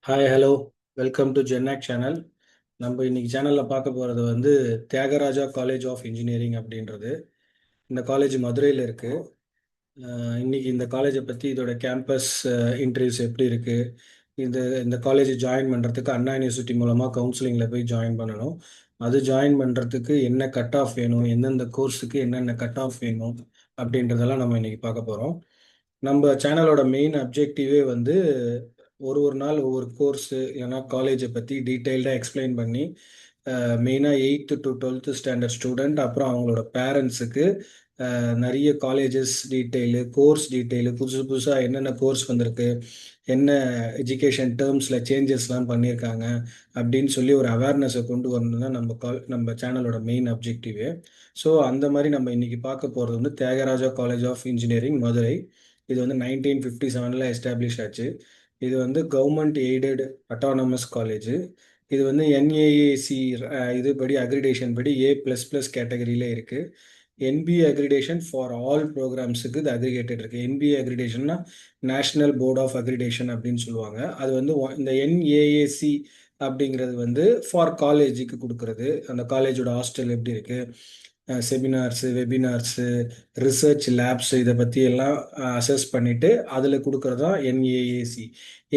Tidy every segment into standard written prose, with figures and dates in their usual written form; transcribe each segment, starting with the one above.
Hi hello, welcome to Jennak channel. நம்ம இன்னைக்கு சேனலில் பார்க்க போகிறது வந்து தியாகராஜா காலேஜ் ஆஃப் இன்ஜினியரிங் அப்படின்றது. இந்த காலேஜ் மதுரையில் இருக்குது. இன்னைக்கு இந்த காலேஜை பற்றி, இதோட கேம்பஸ் இன்டர்வியூஸ் எப்படி இருக்குது, இந்த இந்த காலேஜ் ஜாயின் பண்ணுறதுக்கு அண்ணா யூனிவர்சிட்டி மூலமாக கவுன்சிலிங்கில் போய் ஜாயின் பண்ணணும். அது ஜாயின் பண்ணுறதுக்கு என்ன கட் ஆஃப் வேணும், எந்தெந்த கோர்ஸுக்கு என்னென்ன கட் ஆஃப் வேணும் அப்படின்றதெல்லாம் நம்ம இன்னைக்கு பார்க்க போகிறோம். நம்ம சேனலோட மெயின் அப்ஜெக்டிவே வந்து ஒரு ஒரு நாள் ஒவ்வொரு கோர்ஸு இல்லைன்னா காலேஜை பற்றி டீட்டெயில்டாக எக்ஸ்பிளைன் பண்ணி மெயினாக 8th to 12th standard student அப்புறம் அவங்களோட பேரண்ட்ஸுக்கு நிறைய காலேஜஸ் டீட்டெயிலு, கோர்ஸ் டீட்டெயிலு, புதுசு புதுசாக என்னென்ன கோர்ஸ் வந்திருக்கு, என்ன எஜுகேஷன் டேர்ம்ஸில் சேஞ்சஸ்லாம் பண்ணியிருக்காங்க அப்படின்னு சொல்லி ஒரு அவேர்னஸை கொண்டு வரணும் தான் நம்ம சேனலோட மெயின் அப்ஜெக்டிவே. ஸோ அந்த மாதிரி நம்ம இன்னைக்கு பார்க்க போகிறது வந்து Thiagaraja college of engineering Madurai. இது வந்து 1957 எஸ்டாப்ளிஷ் ஆச்சு. இது வந்து கவர்மெண்ட் எய்டட் அட்டானமஸ் காலேஜ். இது வந்து என்ஏஏசி இதுபடி அக்ரிடேஷன் படி A++ கேட்டகரியில இருக்கு. என்பிஏ அக்ரிடேஷன் ஃபார் ஆல் ப்ரோக்ராம்ஸுக்கு இது அக்ரிகேட்டட் இருக்கு. என்பிஏ அக்ரிடேஷன்னா நேஷனல் போர்ட் ஆஃப் அக்ரிடேஷன் அப்படின்னு சொல்லுவாங்க. அது வந்து இந்த என்ஏஏசி அப்படிங்கிறது வந்து ஃபார் காலேஜுக்கு கொடுக்கறது. அந்த காலேஜோட ஹாஸ்டல் எப்படி இருக்கு, செமினார்ஸு, வெபினார்ஸு, ரிசர்ச் லேப்ஸ், இதை பற்றி எல்லாம் அசஸ் பண்ணிட்டு அதில் கொடுக்கறது தான் என்ஏஏசி.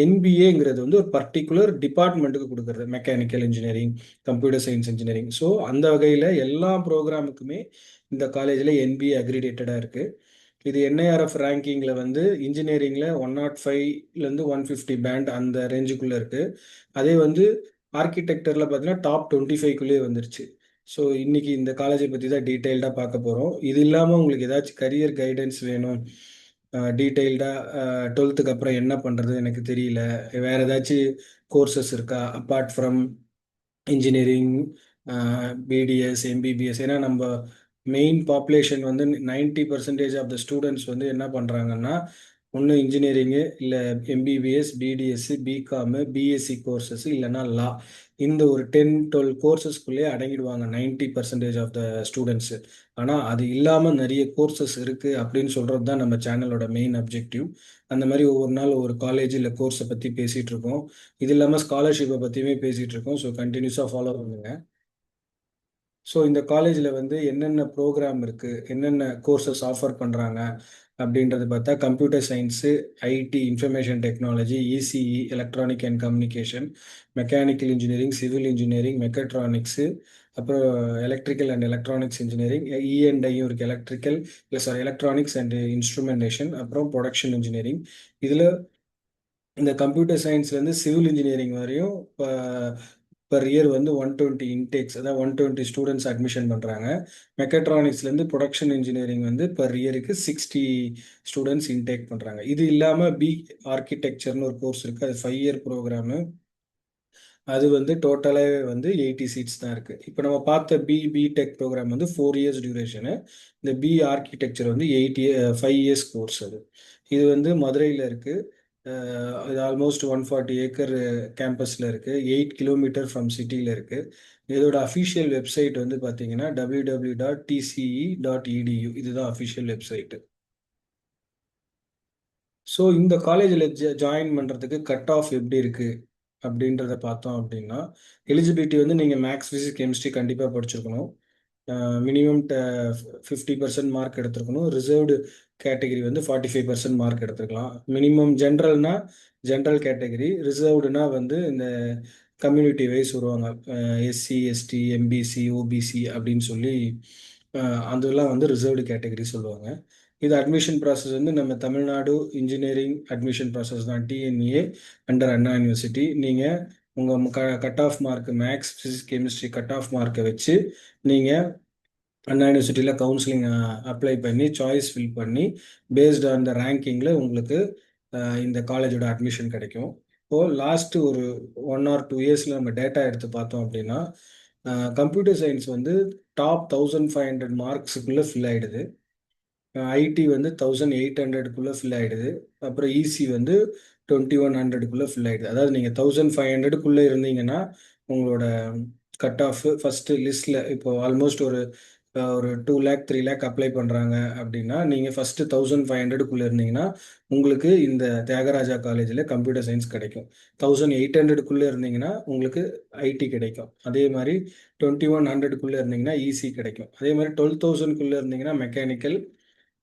என்பிஏங்கிறது வந்து ஒரு பர்டிகுலர் டிபார்ட்மெண்ட்டுக்கு கொடுக்கறது, mechanical engineering, computer science engineering. So அந்த வகையில் எல்லா ப்ரோக்ராமுக்குமே இந்த காலேஜில் என்பிஏ அக்ரிடேட்டடாக இருக்குது. இது என்ஐஆர்எஃப் ரேங்கிங்கில் வந்து இன்ஜினியரிங்கில் 105லேருந்து 150 பேண்ட் அந்த ரேஞ்சுக்குள்ளே இருக்குது. அதே வந்து ஆர்கிடெக்டரில் பார்த்தீங்கன்னா டாப் 25க்குள்ளேயே வந்துருச்சு. ஸோ இன்னைக்கு இந்த காலேஜை பற்றி தான் டீட்டெயில்டாக பார்க்க போகிறோம். இது இல்லாமல் உங்களுக்கு ஏதாச்சும் கரியர் கைடன்ஸ் வேணும், டீட்டெயில்டாக 12th அப்புறம் என்ன பண்ணுறது எனக்கு தெரியல, வேறு ஏதாச்சும் கோர்சஸ் இருக்கா apart from engineering, BDS, MBBS. ஏன்னா நம்ம மெயின் பாப்புலேஷன் வந்து 90% ஆஃப் த ஸ்டூடெண்ட்ஸ் வந்து என்ன பண்ணுறாங்கன்னா ஒன்று இன்ஜினியரிங்கு, இல்லை MBBS, BDS, BCom, BSc courses, இல்லைன்னா லா. இந்த ஒரு 10-12 கோர்சஸ்க்குள்ளேயே அடங்கிடுவாங்க 90% ஆஃப் த ஸ்டூடெண்ட்ஸு. ஆனால் அது இல்லாமல் நிறைய கோர்சஸ் இருக்குது அப்படின்னு சொல்கிறது தான் நம்ம சேனலோட மெயின் அப்ஜெக்டிவ். அந்த மாதிரி ஒவ்வொரு நாள் ஒவ்வொரு காலேஜ் இல்லை கோர்ஸை பற்றி பேசிகிட்டு இருக்கோம். இது இல்லாமல் ஸ்காலர்ஷிப்பை பற்றியுமே பேசிகிட்டு இருக்கோம். ஸோ கண்டினியூஸாக ஃபாலோ பண்ணுங்க. ஸோ இந்த காலேஜில் வந்து என்னென்ன ப்ரோக்ராம் இருக்குது, என்னென்ன கோர்சஸ் ஆஃபர் பண்ணுறாங்க அப்படின்றது பார்த்தா, computer science, IT, information technology, ECE, electronic and communication, mechanical engineering, civil engineering, mechatronics, அப்புறம் எலக்ட்ரிக்கல் அண்ட் எலக்ட்ரானிக்ஸ் இன்ஜினியரிங், இஎன்ஐயும் இருக்குது, எலக்ட்ரிக்கல் இல்லை சாரி எலக்ட்ரானிக்ஸ் அண்ட் இன்ஸ்ட்ருமெண்டேஷன், அப்புறம் ப்ரொடக்ஷன் இன்ஜினியரிங். இதில் இந்த கம்ப்யூட்டர் சயின்ஸ்லேருந்து சிவில் இன்ஜினியரிங் வரையும் பர் இயர் வந்து 120 இன்டேக்ஸ், அதாவது 120 ஸ்டூடெண்ட்ஸ் அட்மிஷன் பண்ணுறாங்க. மெக்கட்ரானிக்ஸ்லேருந்து ப்ரொடக்ஷன் இன்ஜினியரிங் வந்து பர் இயருக்கு 60 ஸ்டூடெண்ட்ஸ் இன்டேக் பண்ணுறாங்க. இது இல்லாமல் பி ஆர்கிடெக்சர்னு ஒரு கோர்ஸ் இருக்குது, அது 5 இயர் ப்ரோக்ராமு. அது வந்து டோட்டலாகவே வந்து 80 சீட்ஸ் தான் இருக்குது. இப்போ நம்ம பார்த்த பிடெக் ப்ரோக்ராம் வந்து 4 இயர்ஸ் டியூரேஷனு. இந்த பி ஆர்கிடெக்சர் வந்து 5 இயர்ஸ் கோர்ஸ். இது வந்து மதுரையில் இருக்குது. இது ஆல்மோஸ்ட் 140 ஏக்கர் கேம்பஸில் இருக்குது. 8 கிலோமீட்டர் ஃப்ரம் சிட்டியில் இருக்குது. இதோட அஃபிஷியல் வெப்சைட் வந்து பார்த்தீங்கன்னா www.tce.edu. இதுதான் அஃபிஷியல் வெப்சைட்டு. ஸோ இந்த காலேஜில் ஜாயின் பண்ணுறதுக்கு கட் ஆஃப் எப்படி இருக்குது அப்படின்றத பார்த்தோம் அப்படின்னா, எலிஜிபிலிட்டி வந்து நீங்கள் மேக்ஸ், ஃபிசிக்ஸ், கெமிஸ்ட்ரி கண்டிப்பாக படிச்சிருக்கணும். மினிமம் 50% மார்க் எடுத்துருக்கணும். ரிசர்வ்டு கேட்டகரி வந்து 45% மார்க் எடுத்துருக்கலாம். மினிமம் ஜென்ரல்னா ஜென்ரல் கேட்டகரி, ரிசர்வ்டுனா வந்து இந்த கம்யூனிட்டி வைஸ் வருவாங்க, எஸ்சி, எஸ்டி, எம்பிசி, ஓபிசி அப்படின்னு சொல்லி அதெல்லாம் வந்து ரிசர்வ்டு கேட்டகரி சொல்லுவாங்க. இது அட்மிஷன் ப்ராசஸ் வந்து நம்ம தமிழ்நாடு இன்ஜினியரிங் அட்மிஷன் ப்ராசஸ் தான், டிஎன்ஏ அண்டர் அண்ணா யூனிவர்சிட்டி. நீங்கள் உங்கள் cut off mark, maths, physics, chemistry cut off மார்க்கை வச்சு நீங்கள் அண்ணா யூனிவர்சிட்டியில் கவுன்சிலிங் அப்ளை பண்ணி சாய்ஸ் ஃபில் பண்ணி பேஸ்ட் ஆன் த ரேங்கிங்கில் உங்களுக்கு இந்த காலேஜோட அட்மிஷன் கிடைக்கும். இப்போது லாஸ்ட்டு ஒரு 1 or 2 இயர்ஸில் நம்ம டேட்டா எடுத்து பார்த்தோம் அப்படின்னா, கம்ப்யூட்டர் சயின்ஸ் வந்து டாப் 1500 மார்க்ஸுக்குள்ளே ஃபில் ஆகிடுது. ஐடி வந்து 1800க்குள்ளே ஃபில் ஆகிடுது. அப்புறம் இசி வந்து 2100க்குள்ளே ஃபில் ஆகிடுது. அதாவது நீங்கள் 1500க்குள்ளே இருந்தீங்கன்னா உங்களோட கட் ஆஃப் ஃபஸ்ட்டு லிஸ்ட்டில் இப்போ ஆல்மோஸ்ட் ஒரு ஒரு 2 லேக் 3 லேக் அப்ளை பண்ணுறாங்க அப்படின்னா நீங்கள் ஃபஸ்ட்டு 1500 இருந்தீங்கன்னா உங்களுக்கு இந்த தியாகராஜா காலேஜில் கம்ப்யூட்டர் சயின்ஸ் கிடைக்கும். 1800 இருந்தீங்கன்னா உங்களுக்கு ஐடி கிடைக்கும். அதே மாதிரி 2100 இருந்தீங்கன்னா இசி கிடைக்கும். அதே மாதிரி 12,000 இருந்தீங்கன்னா மெக்கானிக்கல்,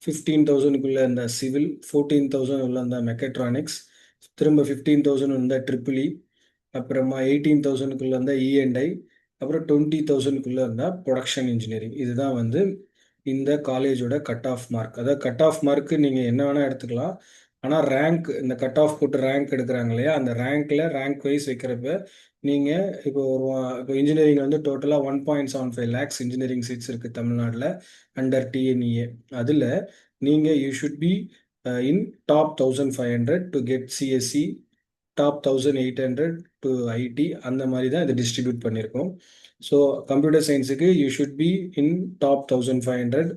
15,000 இந்த சிவில், 14,000 இந்த மெக்கட்ரானிக்ஸ், திரும்ப 15,000 இந்த ட்ரிபிள் இ, அப்புறமா 18,000 இருந்தால் இஎன்ஐ, அப்புறம் 20,000 இருந்தால் ப்ரொடக்ஷன் இன்ஜினியரிங். இதுதான் வந்து இந்த காலேஜோட கட் ஆஃப் மார்க். அதாவது கட் ஆஃப் மார்க்கு நீங்கள் என்ன வேணால் எடுத்துக்கலாம். ஆனால் ரேங்க், இந்த கட் ஆஃப் போட்டு ரேங்க் எடுக்கிறாங்க இல்லையா, அந்த ரேங்க் வைஸ் வைக்கிறப்ப நீங்கள் இப்போ இன்ஜினியரிங் வந்து டோட்டலாக 1.75 lakhs இன்ஜினியரிங் சீட்ஸ் இருக்குது தமிழ்நாட்டில் அண்டர் டிஎன்இஏ. அதில் நீங்கள் you should be in top 1500 to get CSC, top 1800 to IT. அந்த மாதிரி தான் இதை டிஸ்ட்ரிபியூட் பண்ணியிருக்கோம். ஸோ கம்ப்யூட்டர் சயின்ஸுக்கு you should be in top 1500,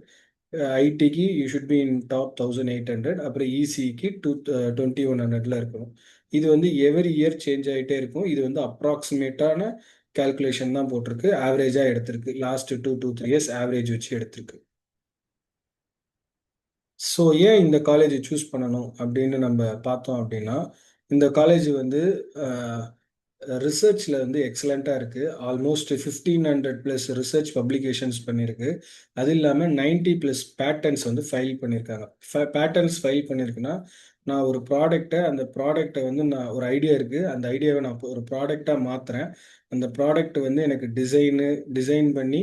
ஐடிக்கு you should be in top 1800, அப்புறம் இசிக்கு 2100 இருக்கணும். இது வந்து எவ்ரி இயர் சேஞ்ச் ஆகிட்டே இருக்கும். இது வந்து அப்ராக்சிமேட்டான கேல்குலேஷன் தான் போட்டிருக்கு, ஆவரேஜாக எடுத்திருக்கு. லாஸ்ட் 2 to 3 years ஆவரேஜ் வச்சு எடுத்திருக்கு. ஸோ ஏன் இந்த காலேஜை சூஸ் பண்ணணும் அப்படின்னு நம்ம பார்த்தோம் அப்படின்னா, இந்த காலேஜ் வந்து ரிசர்ச்சில் வந்து எக்ஸலண்ட்டாக இருக்குது. ஆல்மோஸ்ட் 1500+ ரிசர்ச் பப்ளிகேஷன்ஸ் பண்ணியிருக்கு. அது இல்லாமல் 90+ பேட்டன்ஸ் வந்து ஃபைல் பண்ணியிருக்காங்க. பேட்டன்ஸ் ஃபைல் பண்ணியிருக்குன்னா, நான் ஒரு ப்ராடக்டை, அந்த ப்ராடக்டை வந்து நான் ஒரு ஐடியா இருக்குது, அந்த ஐடியாவை நான் ஒரு ப்ராடக்டாக மாற்றுறேன். அந்த ப்ராடக்ட் வந்து எனக்கு டிசைன் பண்ணி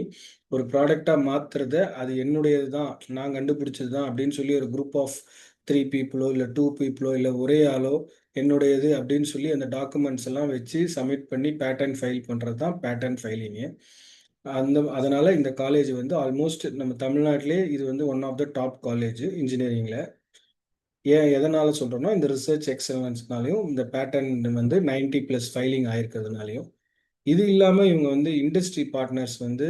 ஒரு ப்ராடக்டாக மாற்றுறத, அது என்னுடையது தான், நான் கண்டுபிடிச்சது தான் அப்படின்னு சொல்லி ஒரு குரூப் ஆஃப் 3 பீப்புளோ இல்லை 2 பீப்புளோ இல்லை ஒரே ஆளோ என்னுடையது அப்படின்னு சொல்லி அந்த டாக்குமெண்ட்ஸ் எல்லாம் வச்சு சப்மிட் பண்ணி பேட்டன் ஃபைல் பண்ணுறது தான் பேட்டன் ஃபைலிங்கு. அதனால இந்த காலேஜ் வந்து ஆல்மோஸ்ட் நம்ம தமிழ்நாட்டிலே இது வந்து one of the top college இன்ஜினியரிங்கில். எதனால சொல்கிறோம்னா, இந்த ரிசர்ச் எக்ஸலன்ஸ்னாலையும் இந்த பேட்டன் வந்து 90+ ஃபைலிங் ஆயிருக்கிறதுனாலையும். இது இல்லாமல் இவங்க வந்து இண்டஸ்ட்ரி பார்ட்னர்ஸ் வந்து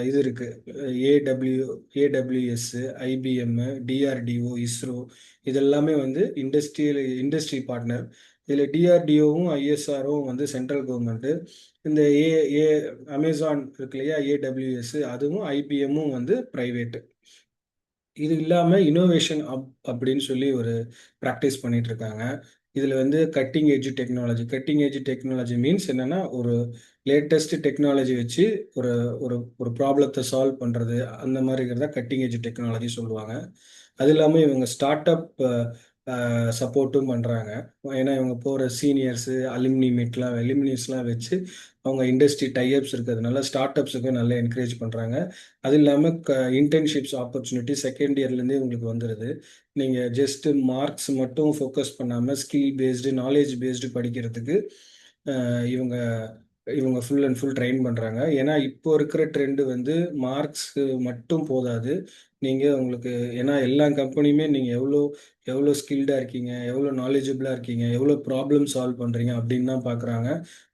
இது இருக்கு, ஏடபிள்யூஎஸ், ஐபிஎம், டிஆர்டிஓ, இஸ்ரோ, இதெல்லாமே வந்து இண்டஸ்ட்ரி பார்ட்னர். இதில் டிஆர்டிஓவும் ஐஎஸ்ஆரும் வந்து சென்ட்ரல் கவர்மெண்ட்டு. இந்த ஏ ஏ அமேசான் இருக்கு இல்லையா, ஏடபிள்யூஎஸ், அதுவும் ஐபிஎம்மும் வந்து ப்ரைவேட்டு. இது இல்லாமல் இனோவேஷன் அப்படின்னு சொல்லி ஒரு ப்ராக்டிஸ் பண்ணிட்டு இருக்காங்க. இதில் வந்து கட்டிங் ஏஜ் டெக்னாலஜி மீன்ஸ் என்னன்னா, ஒரு லேட்டஸ்ட் டெக்னாலஜி வச்சு ஒரு ஒரு ஒரு ப்ராப்ளத்தை சால்வ் பண்ணுறது, அந்த மாதிரி இருக்கிறதா கட்டிங் ஏஜ் டெக்னாலஜி சொல்லுவாங்க. அது இல்லாமல் இவங்க ஸ்டார்ட் அப் சப்போர்ட்டும் பண்ணுறாங்க. ஏன்னா இவங்க போகிற சீனியர்ஸு அலுமினிஸ்லாம் வச்சு அவங்க இண்டஸ்ட்ரி டைப்ஸ் இருக்கிறதுனால ஸ்டார்ட் அப்ஸுக்கு நல்லா என்கரேஜ் பண்ணுறாங்க. அது இல்லாமல் இன்டர்ன்ஷிப்ஸ் ஆப்பர்ச்சுனிட்டி செகண்ட் இயர்லேருந்தே உங்களுக்கு வந்துடுது. நீங்கள் ஜஸ்ட்டு மார்க்ஸ் மட்டும் ஃபோக்கஸ் பண்ணாமல் ஸ்கில் பேஸ்டு, நாலேஜ் பேஸ்டு படிக்கிறதுக்கு இவங்க இவங்க ஃபுல் அண்ட் ஃபுல் ட்ரெயின் பண்ணுறாங்க. ஏன்னா இப்போ இருக்கிற ட்ரெண்டு வந்து மார்க்ஸு மட்டும் போதாது. நீங்கள் உங்களுக்கு, ஏன்னா எல்லா கம்பெனியுமே நீங்கள் எவ்வளோ எவ்வளோ ஸ்கில்டாக இருக்கீங்க, எவ்வளோ நாலேஜபிளாக இருக்கீங்க, எவ்வளோ ப்ராப்ளம் சால்வ் பண்ணுறீங்க அப்படின்னு தான் பார்க்குறாங்க.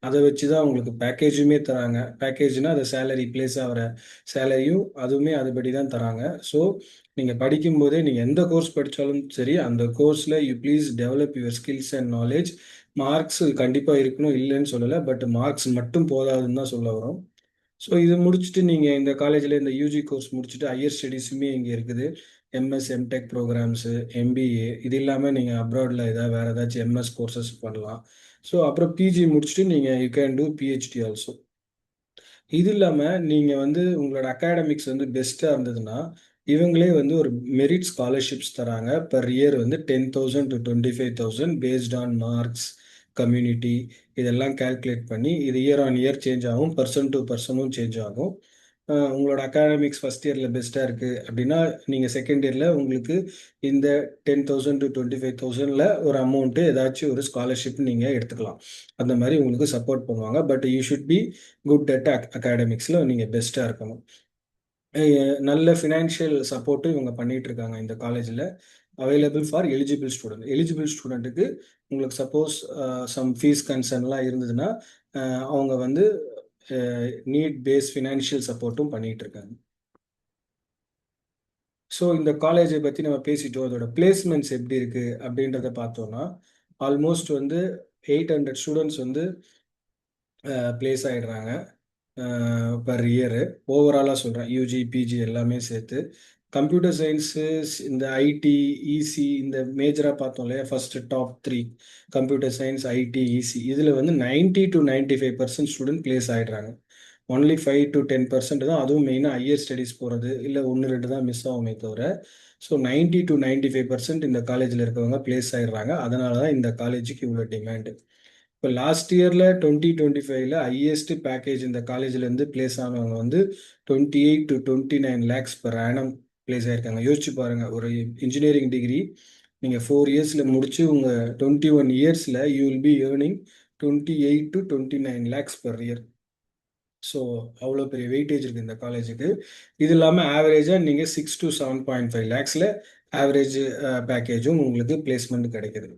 அதை வச்சு தான் உங்களுக்கு பேக்கேஜுமே தராங்க. பேக்கேஜ்னால் அதை சேலரி, பிளேஸ் ஆகிற சேலரியும் அதுவுமே அதுபடி தான் தராங்க. ஸோ நீங்கள் படிக்கும்போதே நீங்கள் எந்த கோர்ஸ் படித்தாலும் சரி, அந்த கோர்ஸில் you please develop your skills and knowledge. Marks கண்டிப்பாக இருக்கணும், இல்லைன்னு சொல்லலை, பட் மார்க்ஸ் மட்டும் போதாதுன்னு தான் சொல்ல வரோம். ஸோ இது முடிச்சுட்டு நீங்கள் இந்த காலேஜில் இந்த யூஜி கோர்ஸ் முடிச்சுட்டு ஹையர் ஸ்டடீஸுமே இங்கே இருக்குது. எம்எஸ், எம்டெக் ப்ரோக்ராம்ஸு, எம்பிஏ, இது இல்லாமல் நீங்கள் அப்ராடில் வேறு ஏதாச்சும் எம்எஸ் கோர்சஸ் பண்ணலாம். ஸோ அப்புறம் பிஜி முடிச்சுட்டு நீங்கள் you can do PhD also. இது இல்லாமல் நீங்கள் வந்து உங்களோட அகாடமிக்ஸ் வந்து பெஸ்ட்டாக இருந்ததுன்னா இவங்களே வந்து ஒரு மெரிட் ஸ்காலர்ஷிப்ஸ் தராங்க. பர் இயர் வந்து 10,000 to 25,000 based on marks, community, இதெல்லாம் கால்குலேட் பண்ணி இது இயர் ஆன் இயர் சேஞ்ச் ஆகும், பர்சன் டு பர்சனும் சேஞ்ச் ஆகும். உங்களோட அகாடமிக்ஸ் ஃபஸ்ட் இயரில் பெஸ்ட்டாக இருக்குது அப்படின்னா நீங்கள் செகண்ட் இயரில் உங்களுக்கு இந்த 10,000 to 25,000 ஒரு அமௌண்ட்டு ஏதாச்சும் ஒரு ஸ்காலர்ஷிப் நீங்கள் எடுத்துக்கலாம். அந்த மாதிரி உங்களுக்கு சப்போர்ட் பண்ணுவாங்க. But you should be good at அகாடமிக்ஸில் நீங்கள் பெஸ்ட்டாக இருக்கணும். நல்ல ஃபினான்ஷியல் சப்போர்ட்டும் இவங்க பண்ணிட்டு இருக்காங்க இந்த காலேஜில். அவைலபிள் ஃபார் எலிஜிபிள் ஸ்டூடெண்ட்டுக்கு உங்களுக்கு சப்போஸ் சம் ஃபீஸ் கன்சர்ன்லாம் இருந்ததுன்னா அவங்க வந்து நீட் பேஸ் ஃபினான்ஷியல் சப்போர்ட்டும் பண்ணிட்டு இருக்காங்க. ஸோ இந்த காலேஜை பற்றி நம்ம பேசிட்டோம். அதோட பிளேஸ்மெண்ட்ஸ் எப்படி இருக்குது அப்படின்றத பார்த்தோன்னா, ஆல்மோஸ்ட் வந்து 800 ஸ்டூடெண்ட்ஸ் வந்து பிளேஸ் ஆகிடுறாங்க. Per year. ஓவராலாக சொல்கிறேன், யூஜி பிஜி எல்லாமே சேர்த்து. கம்ப்யூட்டர் சயின்ஸு, இந்த ஐடி, இசி, இந்த மேஜராக பார்த்தோம் இல்லையா, first top three computer science, IT, EC, இதில் வந்து 90 to 95% ஸ்டூடெண்ட் பிளேஸ் ஆகிடுறாங்க. ஒன்லி 5 to 10% தான், அதுவும் மெயினாக ஹையர் ஸ்டடீஸ் போகிறது இல்லை ஒன்று ரெண்டு தான் மிஸ் ஆகுமே தவிர. ஸோ 90 to 95% இந்த காலேஜில் இருக்கவங்க பிளேஸ் ஆகிடுறாங்க. அதனால தான் இந்த காலேஜுக்கு இவ்வளோ டிமாண்டு. இப்போ லாஸ்ட் இயரில் 2025ல் ஹையஸ்ட் பேக்கேஜ் இந்த காலேஜ்லேருந்து பிளேஸ் ஆனவங்க வந்து 28 to 29 lakhs per annum place ஆயிருக்காங்க. யோசிச்சு பாருங்கள், ஒரு இன்ஜினியரிங் டிகிரி நீங்கள் 4 இயர்ஸில் முடிச்சு உங்கள் 21 இயர்ஸில் you will be earning 28 to 29 lakhs per year. So அவ்வளோ பெரிய வெயிட்டேஜ் இருக்குது இந்த காலேஜுக்கு. இது இல்லாமல் ஆவரேஜாக நீங்கள் 6 to 7.5 lakhs ஆவரேஜ் பேக்கேஜும் உங்களுக்கு பிளேஸ்மெண்ட் கிடைக்குது.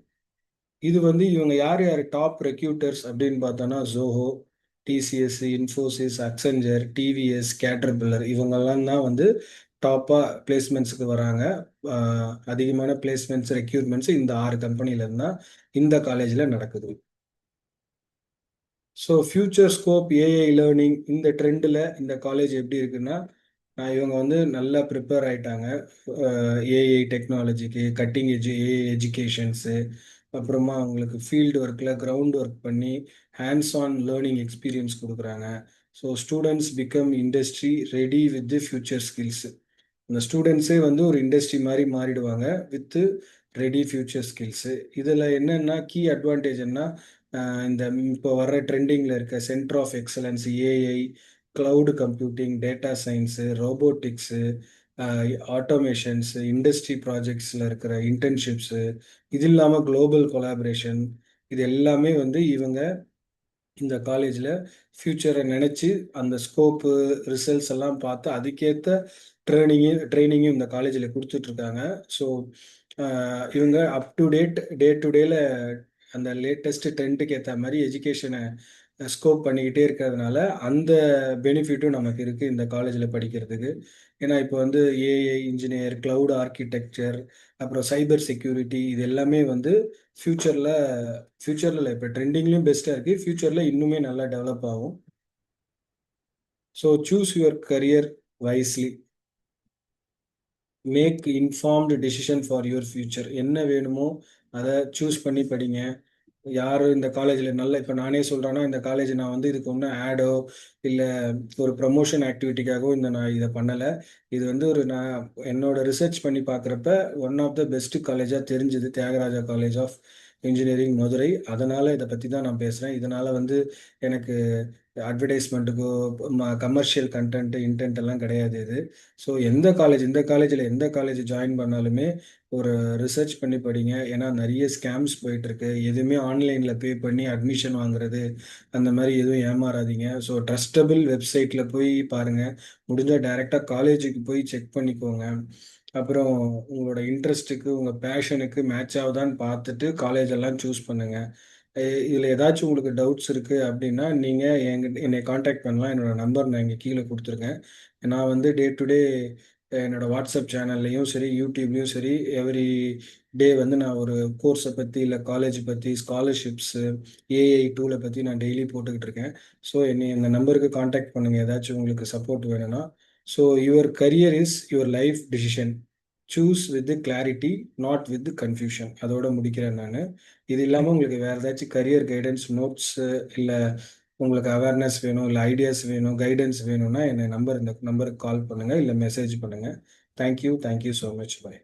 இது வந்து இவங்க யார் யார் டாப் ரெக்யூட்டர்ஸ் அப்படின்னு பார்த்தோன்னா, Zoho, TCS, Infosys, Accenture, TVS, caterpillar, இவங்கெல்லாம் தான் வந்து டாப்பாக பிளேஸ்மெண்ட்ஸுக்கு வராங்க. அதிகமான பிளேஸ்மெண்ட்ஸ் ரெக்யூட்மெண்ட்ஸ் இந்த 6 கம்பெனிலேருந்து தான் இந்த காலேஜில் நடக்குது. So future scope, AI learning, இந்த ட்ரெண்டில் இந்த காலேஜ் எப்படி இருக்குன்னா, இவங்க வந்து நல்லா ப்ரிப்பேர் ஆகிட்டாங்க ஏஐ டெக்னாலஜிக்கு, கட்டிங் எஜ் ஏஐ எஜுகேஷன்ஸு. அப்புறமா அவங்களுக்கு ஃபீல்டு ஒர்க்கில் கிரவுண்ட் ஒர்க் பண்ணி ஹேண்ட்ஸ் ஆன் லேர்னிங் எக்ஸ்பீரியன்ஸ் கொடுக்குறாங்க. So students become industry ready with future skills. இந்த ஸ்டூடெண்ட்ஸே வந்து ஒரு இண்டஸ்ட்ரி மாதிரி மாறிடுவாங்க வித்து ரெடி ஃபியூச்சர் ஸ்கில்ஸு. இதில் என்னென்னா கீ அட்வான்டேஜ் என்ன, இந்த இப்போ வர்ற ட்ரெண்டிங்கில் இருக்க centre of excellence, AI, cloud computing, data science, robotics, automations, industry ப்ராஜெக்ட்ஸில் இருக்கிற இன்டர்ன்ஷிப்ஸு, இது இல்லாமல் குளோபல் கொலாபரேஷன், இது எல்லாமே வந்து இவங்க இந்த காலேஜில் ஃப்யூச்சரை நினச்சி அந்த ஸ்கோப்பு ரிசல்ட்ஸ் எல்லாம் பார்த்து அதுக்கேற்ற ட்ரைனிங்கும் இந்த காலேஜில் கொடுத்துட்ருக்காங்க. ஸோ இவங்க அப் டு டே டு டேல அந்த லேட்டஸ்ட் ட்ரெண்டுக்கு ஏற்ற மாதிரி எஜுகேஷனை ஸ்கோப் பண்ணிக்கிட்டே இருக்கிறதுனால அந்த பெனிஃபிட்டும் நமக்கு இருக்குது இந்த காலேஜில் படிக்கிறதுக்கு. ஏன்னா இப்போ வந்து ஏஐ இன்ஜினியர், க்ளவுட் ஆர்கிடெக்சர், அப்புறம் சைபர் செக்யூரிட்டி, இது எல்லாமே வந்து ஃப்யூச்சரில் இப்போ ட்ரெண்டிங்லேயும் பெஸ்ட்டாக இருக்குது, ஃப்யூச்சரில் இன்னுமே நல்லா டெவலப் ஆகும். So choose your career wisely, make informed decision for your future. என்ன வேணுமோ அதை சூஸ் பண்ணி படிங்க. யார் இந்த காலேஜில் நல்ல, இப்போ நானே சொல்கிறேன்னா இந்த காலேஜ் நான் வந்து இதுக்கு ஒன்றும் ஆடோ இல்லை ஒரு ப்ரமோஷன் ஆக்டிவிட்டிக்காகவும் நான் இதை பண்ணலை. இது வந்து நான் என்னோட ரிசர்ச் பண்ணி பார்க்குறப்ப ஒன் ஆஃப் த பெஸ்ட் காலேஜாக தெரிஞ்சுது Thiagaraja college of engineering Madurai. அதனால் இதை பற்றி தான் நான் பேசுகிறேன். இதனால் வந்து எனக்கு அட்வர்டைஸ்மெண்ட்டுக்கோ கமர்ஷியல் கண்டென்ட் இன்டென்ட் எல்லாம் கிடையாது இது. ஸோ இந்த காலேஜில் எந்த காலேஜ் ஜாயின் பண்ணாலுமே ஒரு ரிசர்ச் பண்ணி படிங்க. ஏன்னா நிறைய ஸ்கேம்ஸ் போயிட்டுருக்கு. எதுவுமே ஆன்லைனில் பே பண்ணி அட்மிஷன் வாங்குறது அந்த மாதிரி எதுவும் ஏமாறாதீங்க. ஸோ ட்ரஸ்டபிள் வெப்சைட்டில் போய் பாருங்கள். முடிஞ்சால் டைரெக்டாக காலேஜுக்கு போய் செக் பண்ணிக்கோங்க. அப்புறம் உங்களோட இன்ட்ரெஸ்ட்டுக்கு, உங்கள் பேஷனுக்கு மேட்ச் ஆகுதான்னு பார்த்துட்டு காலேஜ் எல்லாம் சூஸ் பண்ணுங்கள். இதில் ஏதாச்சும் உங்களுக்கு டவுட்ஸ் இருக்குது அப்படின்னா நீங்கள் என்னை காண்டாக்ட் பண்ணலாம். என்னோடய நம்பர் நான் இங்கே கீழே கொடுத்துருக்கேன். நான் வந்து டே டு டே என்னோடய வாட்ஸ்அப் சேனல்லையும் சரி, யூடியூப்லேயும் சரி, எவ்ரி டே வந்து நான் ஒரு கோர்ஸை பற்றி இல்லை காலேஜ் பற்றி, ஸ்காலர்ஷிப்ஸு, ஏஐ டூலை பற்றி நான் டெய்லி போட்டுக்கிட்டு இருக்கேன். ஸோ என்னை இந்த நம்பருக்கு காண்டாக்ட் பண்ணுங்கள் ஏதாச்சும் உங்களுக்கு சப்போர்ட் வேணும்னா. So your career is your life decision. Choose with clarity, not with confusion. அதோட முடிக்கிறேன் நான். இது இல்லாமல் உங்களுக்கு வேறு ஏதாச்சும் கரியர் கைடன்ஸ் நோட்ஸு இல்லை உங்களுக்கு அவேர்னஸ் வேணும், இல்லை ஐடியாஸ் வேணும், கைடன்ஸ் வேணும்னா இந்த நம்பருக்கு கால் பண்ணுங்கள் இல்லை மெசேஜ் பண்ணுங்கள். Thank you so much. பை.